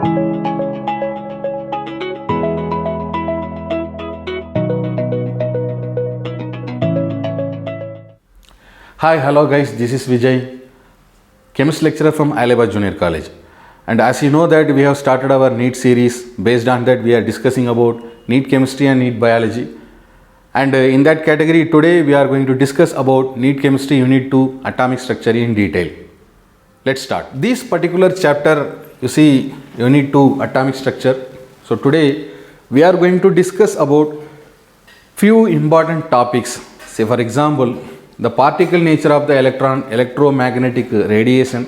Hi, hello guys, this is Vijay, chemist lecturer from Alibaug Junior College. And as you know that we have started our NEET series. Based on that we are discussing about NEET chemistry and NEET biology. And in that category today we are going to discuss about NEET chemistry unit 2 atomic structure in detail. Let's start. This particular chapter you see unit 2 atomic structure. So today we are going to discuss about few important topics. Say for example, the particle nature of the electron, electromagnetic radiation,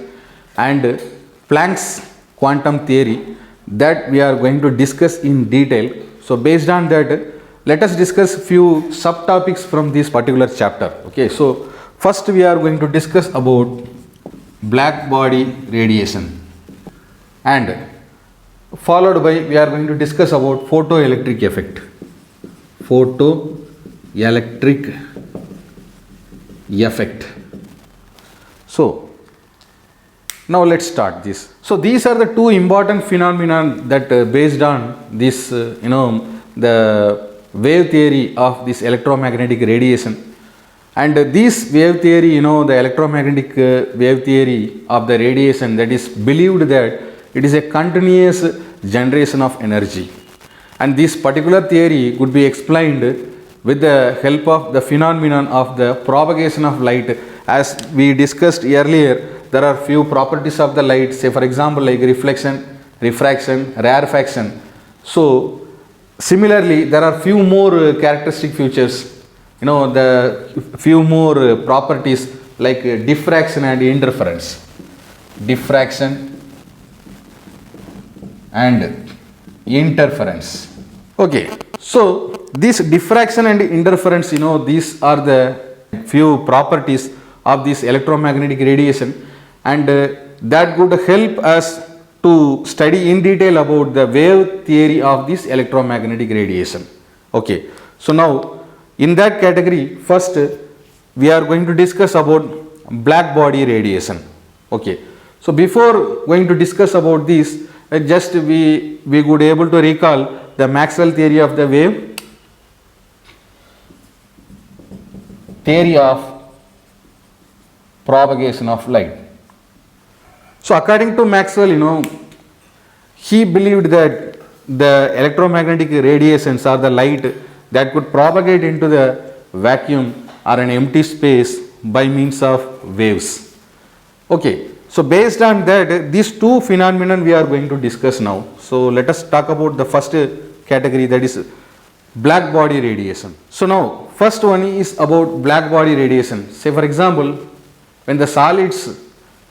and Planck's quantum theory, that we are going to discuss in detail. So based on that, let us discuss few subtopics from this particular chapter. Okay, so first we are going to discuss about black body radiation, and followed by we are going to discuss about photoelectric effect. Photoelectric effect. So now let's start this. So these are the two important phenomena that based on this the wave theory of this electromagnetic radiation. And this wave theory, the electromagnetic wave theory of the radiation, that is believed that it is a continuous generation of energy. And this particular theory could be explained with the help of the phenomenon of the propagation of light. As we discussed earlier, there are few properties of the light, say for example like reflection, refraction, rarefaction. So similarly there are few more characteristic features, the few more properties like diffraction and interference. Diffraction and interference. Okay, so this diffraction and interference, these are the few properties of this electromagnetic radiation, and that could help us to study in detail about the wave theory of this electromagnetic radiation. Okay, so now in that category, first we are going to discuss about black body radiation. Okay, so before going to discuss about this, just we would able to recall the Maxwell theory of the wave, theory of propagation of light. So according to Maxwell, he believed that the electromagnetic radiations or the light that could propagate into the vacuum or an empty space by means of waves. Okay, so based on that, these two phenomena we are going to discuss now. So let us talk about the first category, that is black body radiation. So now first one is about black body radiation. Say for example, when the solids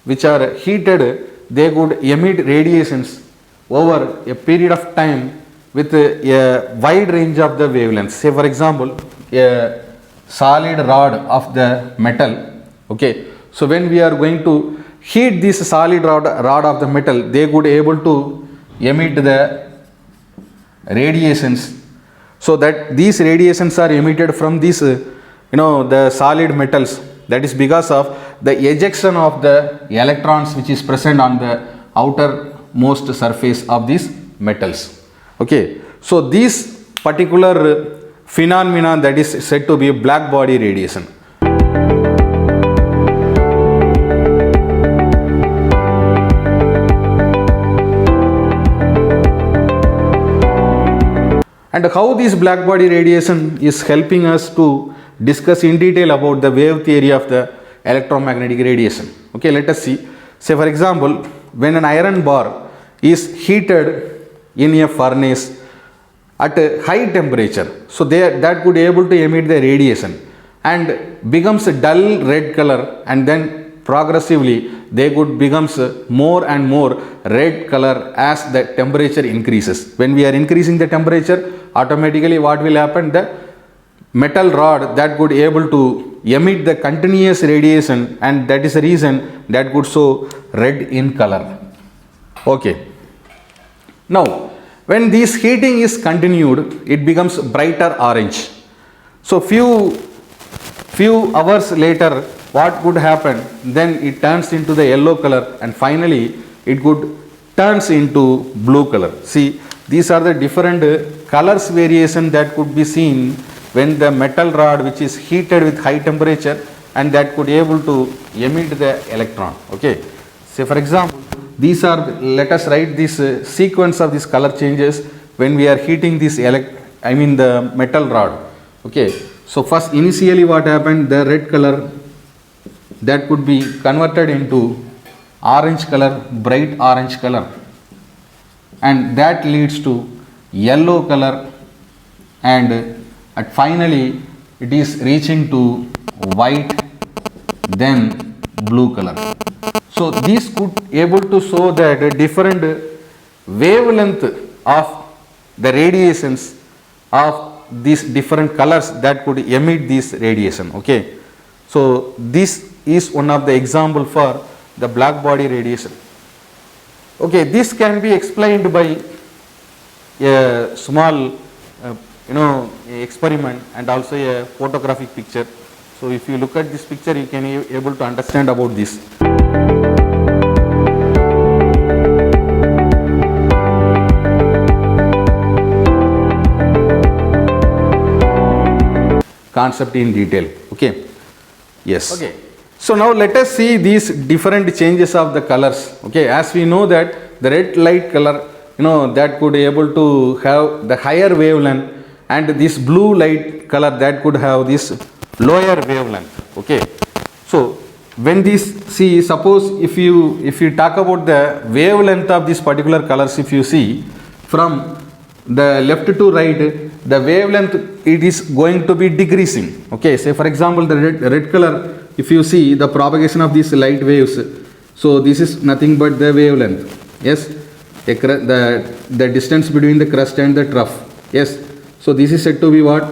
which are heated, they could emit radiations over a period of time with a wide range of the wavelengths. Say for example, a solid rod of the metal. Okay, so when we are going to heat this solid rod of the metal, they could able to emit the radiations, so that these radiations are emitted from these the solid metals. That is because of the ejection of the electrons which is present on the outermost surface of these metals. Okay, so this particular phenomenon, that is said to be black body radiation. And how this black body radiation is helping us to discuss in detail about the wave theory of the electromagnetic radiation. Okay, let us see. Say for example, when an iron bar is heated in a furnace at a high temperature, so that could able to emit the radiation and becomes a dull red color, and then progressively they could becomes more and more red color as the temperature increases. When we are increasing the temperature, automatically what will happen, the metal rod that could able to emit the continuous radiation, and that is the reason that could show red in color. Okay, now when this heating is continued, it becomes brighter orange. So few hours later, what could happen, then it turns into the yellow color, and finally it could turns into blue color. See, these are the different colors variation that could be seen when the metal rod which is heated with high temperature and that could able to emit the electron. Okay. Say for example, these are, let us write this sequence of these color changes when we are heating this the metal rod. Okay. So first initially what happened, the red color that could be converted into orange color, bright orange color, and that leads to yellow color, and finally it is reaching to white, then blue color. So this could able to show that a different wavelength of the radiations of these different colors that could emit this radiation. Okay. So this is one of the example for the black body radiation. Okay, this can be explained by a small experiment and also a photographic picture. So if you look at this picture, you can able to understand about this. Concept in detail. Okay. Yes. Okay. So now let us see these different changes of the colors. Okay. As we know that the red light color, that could able to have the higher wavelength, and this blue light color that could have this lower wavelength. Okay. So when this, see, suppose if you talk about the wavelength of this particular colors, if you see from the left to right, the wavelength, it is going to be decreasing. Okay, say for example the red color, if you see the propagation of these light waves, so this is nothing but the wavelength. Yes, the distance between the crust and the trough. Yes, so this is said to be what?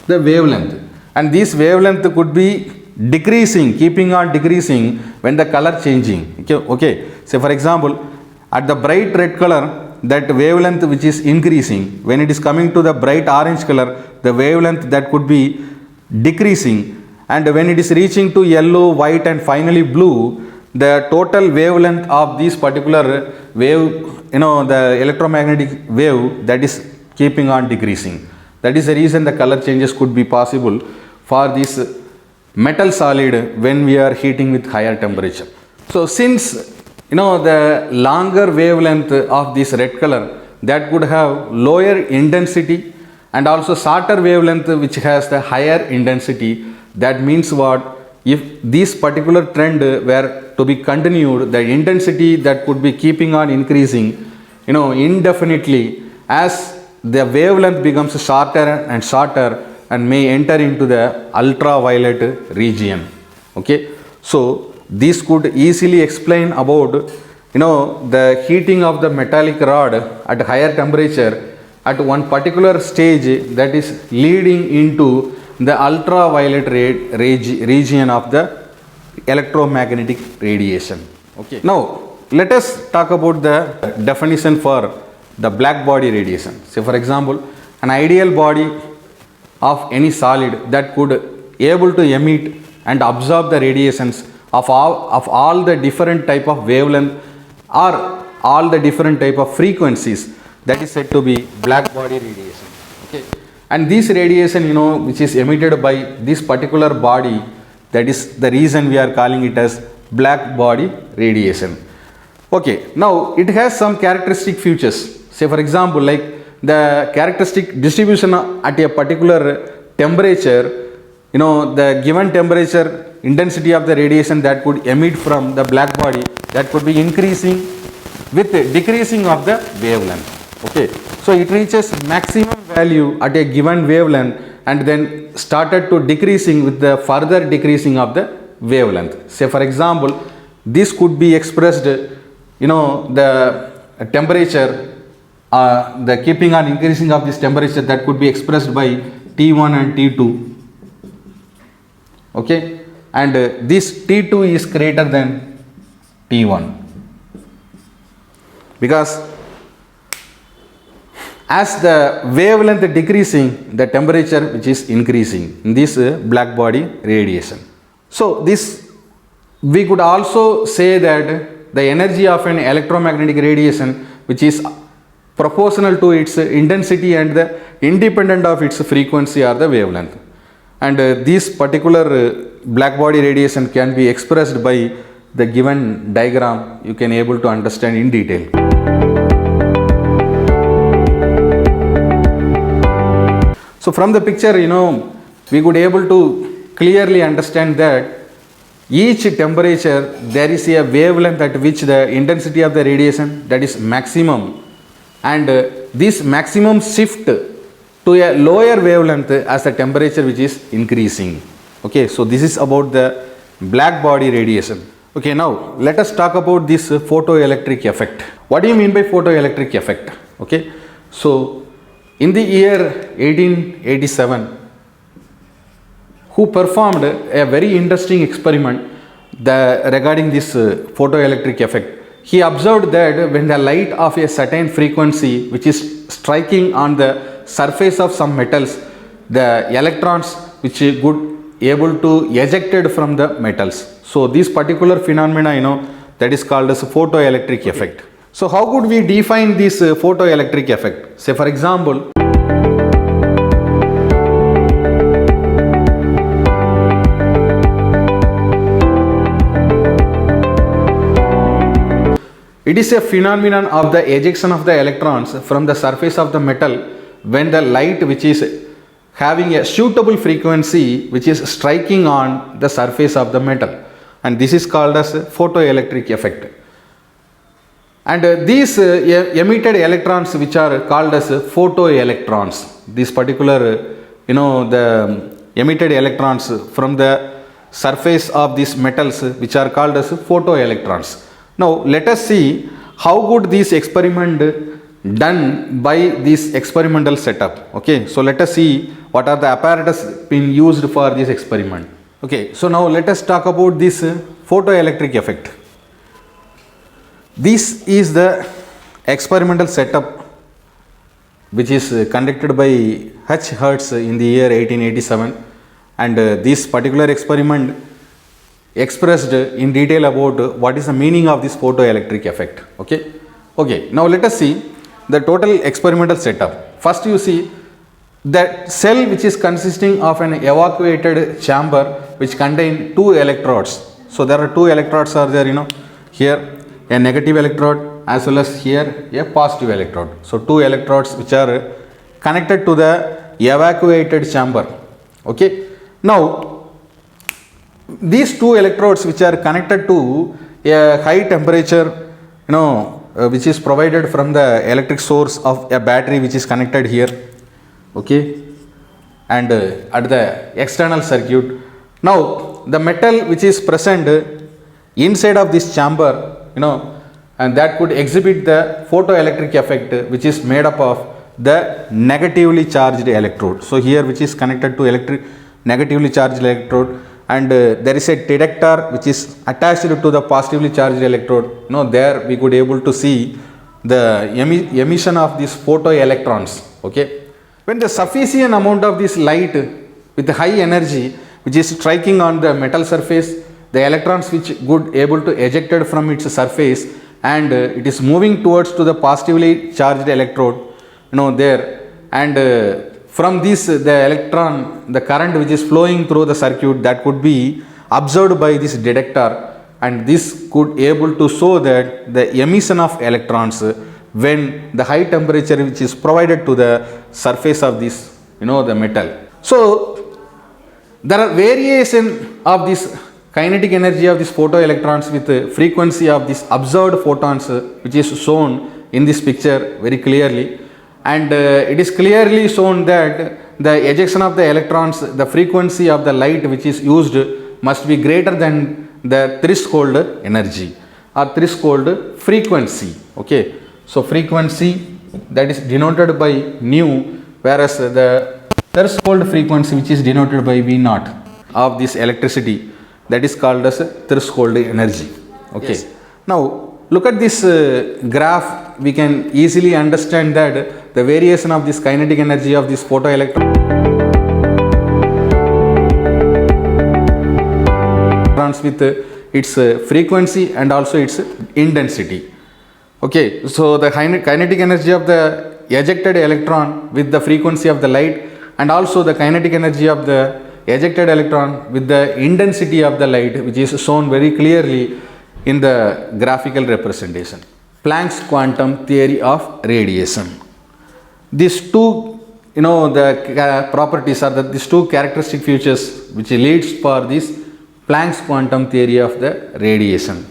The wavelength, and this wavelength could be decreasing, keeping on decreasing when the color changing. Okay, say for example at the bright red color, that wavelength which is increasing, when it is coming to the bright orange color, the wavelength that could be decreasing, and when it is reaching to yellow, white, and finally blue, the total wavelength of this particular wave, the electromagnetic wave, that is keeping on decreasing. That is the reason the color changes could be possible for this metal solid when we are heating with higher temperature. So since the longer wavelength of this red color, that could have lower intensity, and also shorter wavelength which has the higher intensity. That means what? If this particular trend were to be continued, the intensity that could be keeping on increasing, indefinitely, as the wavelength becomes shorter and shorter and may enter into the ultraviolet region. Okay. So this could easily explain about the heating of the metallic rod at higher temperature at one particular stage, that is leading into the ultraviolet region of the electromagnetic radiation. Okay. Now let us talk about the definition for the black body radiation. Say for example, an ideal body of any solid that could able to emit and absorb the radiations of all the different type of wavelength or all the different type of frequencies, that is said to be black body radiation. Okay. And this radiation, which is emitted by this particular body, that is the reason we are calling it as black body radiation. Okay. Now it has some characteristic features. Say for example, like the characteristic distribution at a particular temperature, the given temperature, intensity of the radiation that could emit from the black body, that could be increasing with decreasing of the wavelength. Okay. So it reaches maximum value at a given wavelength and then started to decreasing with the further decreasing of the wavelength. Say for example, this could be expressed, the temperature, the keeping on increasing of this temperature, that could be expressed by T1 and T2. Okay. And this T2 is greater than T1, because as the wavelength decreasing, the temperature which is increasing in this black body radiation. So this we could also say that the energy of an electromagnetic radiation which is proportional to its intensity and the independent of its frequency or the wavelength. And this particular black body radiation can be expressed by the given diagram. You can able to understand in detail. So from the picture, we could able to clearly understand that each temperature there is a wavelength at which the intensity of the radiation that is maximum, and this maximum shift to a lower wavelength as the temperature which is increasing. Okay, so this is about the black body radiation. Okay, now let us talk about this photoelectric effect. What do you mean by photoelectric effect? Okay, so in the year 1887, who performed a very interesting experiment regarding this photoelectric effect. He observed that when the light of a certain frequency which is striking on the surface of some metals, the electrons which could able to ejected from the metals. So this particular phenomena, that is called as photoelectric effect. So how could we define this photoelectric effect? Say for example, it is a phenomenon of the ejection of the electrons from the surface of the metal when the light which is having a suitable frequency which is striking on the surface of the metal, and this is called as photoelectric effect. And these emitted electrons which are called as photoelectrons, this particular the emitted electrons from the surface of these metals which are called as photoelectrons. Now let us see how good this experiment done by this experimental setup. Okay, so let us see what are the apparatus being used for this experiment. Okay, so now let us talk about this photoelectric effect. This is the experimental setup which is conducted by H. Hertz in the year 1887, and this particular experiment expressed in detail about what is the meaning of this photoelectric effect. Okay, now let us see the total experimental setup. First you see that cell which is consisting of an evacuated chamber which contain two electrodes. So there are two electrodes are there, here a negative electrode as well as here a positive electrode. So two electrodes which are connected to the evacuated chamber. Okay, now these two electrodes which are connected to a high temperature, which is provided from the electric source of a battery which is connected here. Okay, and at the external circuit. Now the metal which is present inside of this chamber, and that could exhibit the photoelectric effect which is made up of the negatively charged electrode. So here which is connected to negatively charged electrode, and there is a detector which is attached to the positively charged electrode. There we could able to see the emission of these photoelectrons. Okay, when the sufficient amount of this light with high energy which is striking on the metal surface, the electrons which could able to ejected from its surface, and it is moving towards to the positively charged electrode, there, and from this the electron, the current which is flowing through the circuit, that could be observed by this detector, and this could able to show that the emission of electrons when the high temperature which is provided to the surface of this the metal. So there are variation of this kinetic energy of these photoelectrons with the frequency of this observed photons which is shown in this picture very clearly, and it is clearly shown that the ejection of the electrons, the frequency of the light which is used must be greater than the threshold energy or threshold frequency. Okay, so frequency that is denoted by nu, whereas the threshold frequency which is denoted by V naught of this electricity, that is called as threshold energy. Okay, yes. Now look at this graph. We can easily understand that the variation of this kinetic energy of this photoelectrons with its frequency and also its intensity. Okay, so the kinetic energy of the ejected electron with the frequency of the light, and also the kinetic energy of the ejected electron with the intensity of the light, which is shown very clearly in the graphical representation. Planck's quantum theory of radiation. These two, the properties are these two characteristic features which leads for this Planck's quantum theory of the radiation.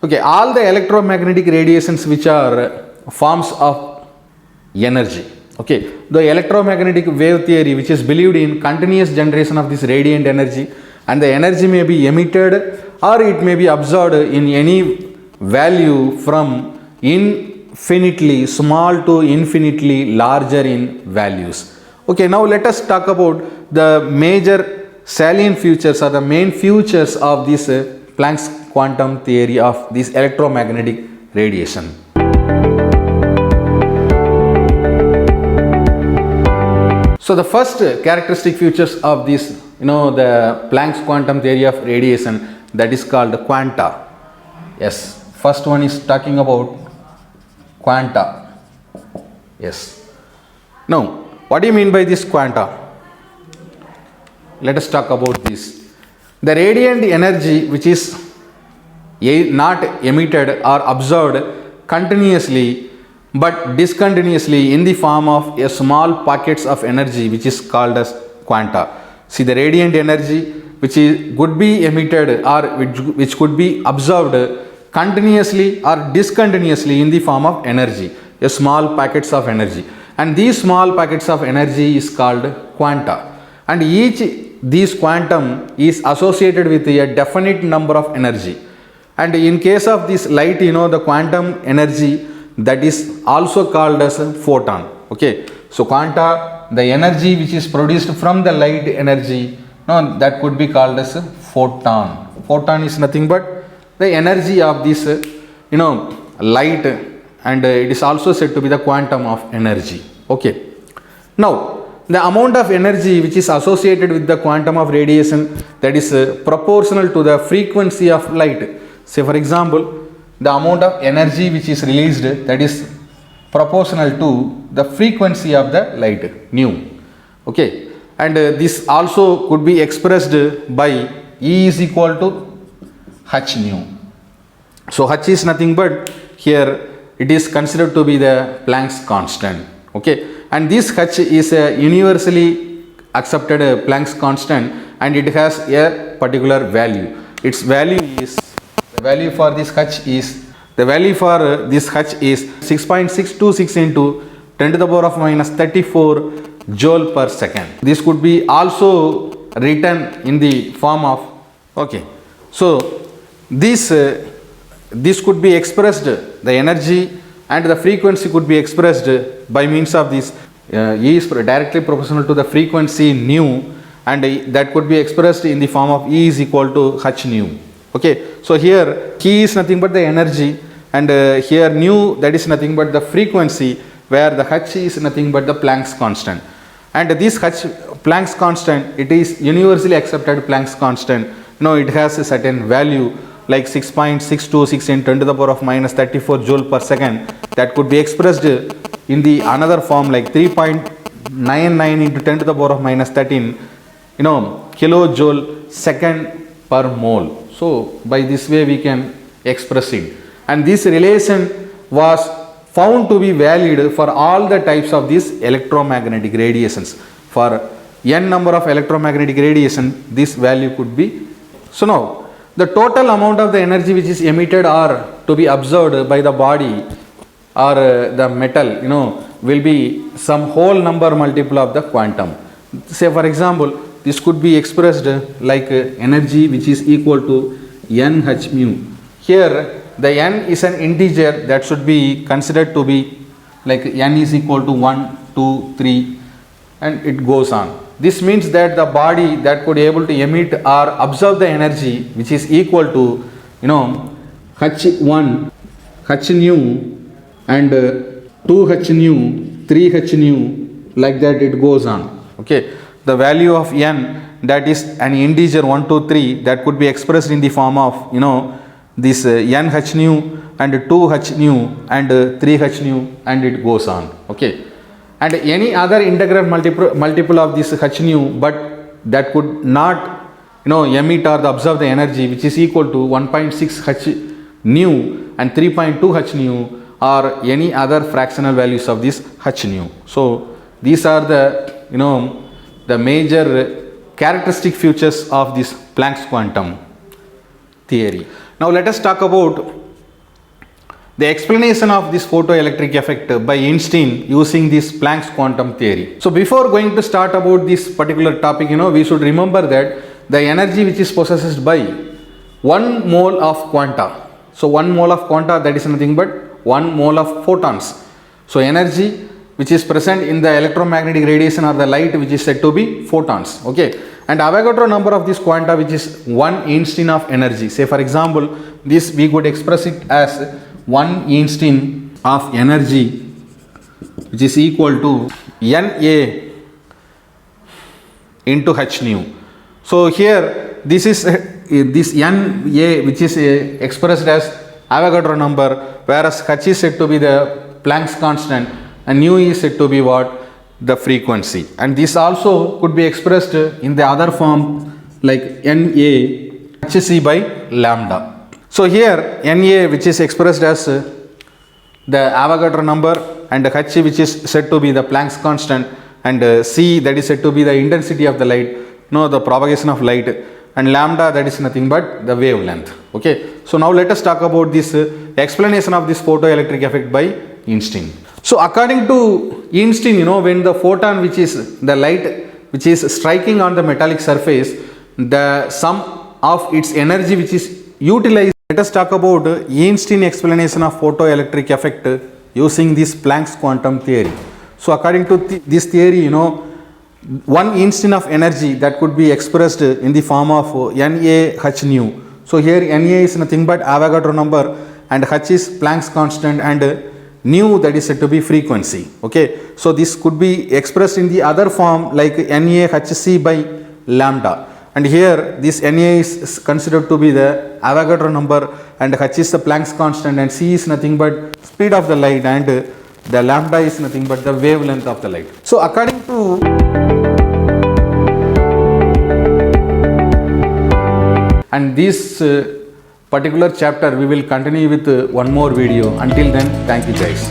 Okay, all the electromagnetic radiations which are forms of energy. Okay, the electromagnetic wave theory, which is believed in continuous generation of this radiant energy, and the energy may be emitted or it may be absorbed in any value from infinitely small to infinitely larger in values. Okay, now let us talk about the major salient features or the main features of this Planck's quantum theory of this electromagnetic radiation. So the first characteristic features of this, the Planck's quantum theory of radiation, that is called quanta. Yes, first one is talking about quanta. Yes. Now, what do you mean by this quanta? Let us talk about this. The radiant energy which is not emitted or absorbed continuously but discontinuously in the form of a small pockets of energy which is called as quanta. See, the radiant energy which could be emitted or which could be absorbed continuously or discontinuously in the form of energy, a small packets of energy, and these small packets of energy is called quanta, and each these quantum is associated with a definite number of energy. And in case of this light, the quantum energy, that is also called as a photon. Okay, so quanta, the energy which is produced from the light energy, that could be called as a photon. Photon is nothing but the energy of this light, and it is also said to be the quantum of energy. Okay, now the amount of energy which is associated with the quantum of radiation, that is proportional to the frequency of light. Say for example, the amount of energy which is released, that is proportional to the frequency of the light, nu. Okay, and this also could be expressed by E is equal to h nu. So h is nothing but here it is considered to be the Planck's constant. Okay, and this h is a universally accepted Planck's constant, and it has a particular value. Its value is, the value for this h is 6.626 into 10 to the power of minus 34 joule per second. This could be also written in the form of, okay, so this could be expressed, the energy and the frequency could be expressed by means of this E is directly proportional to the frequency nu, and that could be expressed in the form of E is equal to h nu. Okay, so here K is nothing but the energy, and here nu, that is nothing but the frequency, where the h is nothing but the Planck's constant. And this h, Planck's constant, it is universally accepted Planck's constant. It has a certain value like 6.626 in 10 to the power of minus 34 joule per second, that could be expressed in the another form like 3.99 into 10 to the power of minus 13 kilojoule second per mole. So by this way we can express it, and this relation was found to be valid for all the types of these electromagnetic radiations. For n number of electromagnetic radiation, this value could be. So now the total amount of the energy which is emitted or to be absorbed by the body or the metal, will be some whole number multiple of the quantum. Say for example, this could be expressed like energy which is equal to nh mu. Here the n is an integer that should be considered to be like n is equal to 1, 2, 3, and it goes on. This means that the body that could able to emit or absorb the energy which is equal to h1, h nu, and 2 h nu, 3 h nu, like that it goes on. Okay, the value of n, that is an integer 1, 2, 3, that could be expressed in the form of, this n h nu and 2 h nu and 3 h nu, and it goes on. Okay. And any other integral multiple of this h nu, but that could not emit or absorb the energy, which is equal to 1.6 h nu and 3.2 h nu, or any other fractional values of this h nu. So these are the major characteristic features of this Planck's quantum theory. Now let us talk about the explanation of this photoelectric effect by Einstein using this Planck's quantum theory. So before going to start about this particular topic, we should remember that the energy which is possessed by 1 mole of quanta. So 1 mole of quanta, that is nothing but 1 mole of photons. So energy which is present in the electromagnetic radiation or the light, which is said to be photons. Okay. And Avogadro number of this quanta, which is 1 Einstein of energy. Say for example, this we could express it as 1 Einstein of energy, which is equal to Na into h nu. So here this is this Na, which is expressed as Avogadro number, whereas h is said to be the Planck's constant and nu is said to be what? The frequency. And this also could be expressed in the other form like Na hc by lambda. So here Na, which is expressed as the Avogadro number, and h, which is said to be the Planck's constant, and c, that is said to be the intensity of the light, the propagation of light, and lambda, that is nothing but the wavelength. Okay. So now let us talk about this explanation of this photoelectric effect by Einstein. So according to Einstein, when the photon, which is the light which is striking on the metallic surface, the sum of its energy which is utilized. Let us talk about Einstein explanation of photoelectric effect using this Planck's quantum theory. So according to this theory, 1 Einstein of energy, that could be expressed in the form of Na h nu. So here Na is nothing but Avogadro number, and h is Planck's constant, and nu, that is said to be frequency. Okay. So this could be expressed in the other form like Na hc by lambda. And here this Na is considered to be the Avogadro number, and h is the Planck's constant, and c is nothing but speed of the light, and the lambda is nothing but the wavelength of the light. So according to and this particular chapter we will continue with one more video. Until then, thank you guys.